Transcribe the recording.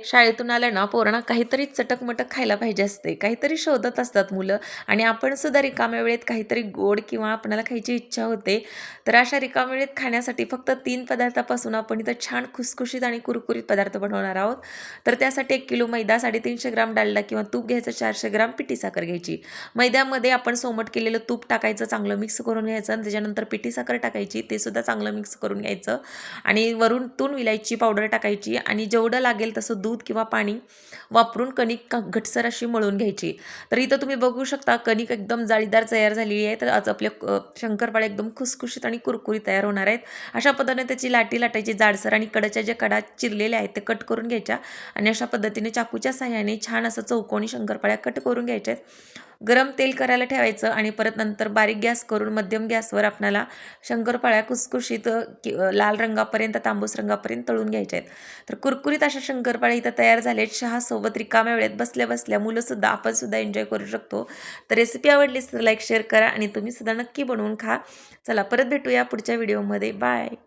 शाळेतून आलं ना पोरांना काहीतरी चटक-मटक खायला पाहिजे असते. काहीतरी शोधत असतात मुलं आणि आपण सुद्धा रिकाम्या वेळेत काहीतरी गोड किंवा आपल्याला खायची इच्छा होते. तर अशा रिकाम्या वेळेत खाण्यासाठी फक्त 3 पदार्थापासून आपण इथं छान खुसखुशीत आणि कुरकुरीत पदार्थ बनवणार आहोत. तर त्यासाठी 1 किलो मैदा, 350 ग्राम डालडा किंवा तूप घ्यायचं, 400 ग्राम पिठी साखर घ्यायची. मैद्यामध्ये आपण सोमट केलेलं तूप टाकायचं, चांगलं मिक्स करून घ्यायचं आणि त्याच्यानंतर पिठी साखर टाकायची, ते सुद्धा चांगलं मिक्स करून घ्यायचं आणि वरून विलायची पावडर टाकायची आणि जेवढं लागेल तसं दूध किंवा पाणी वापरून कणिक घटसर अशी मळून घ्यायची. तर इथं तुम्ही बघू शकता कणिक एकदम जाळीदार तयार झालेली आहे. तर आज आपले शंकरपाळे एकदम खुसखुशीत आणि कुरकुरीत तयार होणार आहेत. अशा पद्धतीने त्याची लाटी लाटायची जाडसर आणि कडच्या ज्या कडा चिरलेल्या आहेत ते कट करून घ्यायच्या आणि अशा पद्धतीने चाकूच्या सहाय्याने छान असं चौकोनी शंकरपाळ्या कट करून घ्यायच्या आहेत. गरम तेल करायला ठेवायचं आणि परत नंतर बारीक गॅस करून मध्यम गॅसवर आपल्याला शंकरपाळ्या खुसखुशीत लाल रंगापर्यंत तांबूस रंगापर्यंत तळून घ्यायच्या आहेत. तर कुरकुरीत अशा शंकरपाळ्या इथं तयार झालेत. चहासोबत रिकाम्या वेळेत बसल्या बसल्या मुलंसुद्धा आपणसुद्धा एन्जॉय करू शकतो. तर रेसिपी आवडलीच तर लाईक शेअर करा आणि तुम्ही सुद्धा नक्की बनवून खा. चला परत भेटूया पुढच्या व्हिडिओमध्ये. बाय.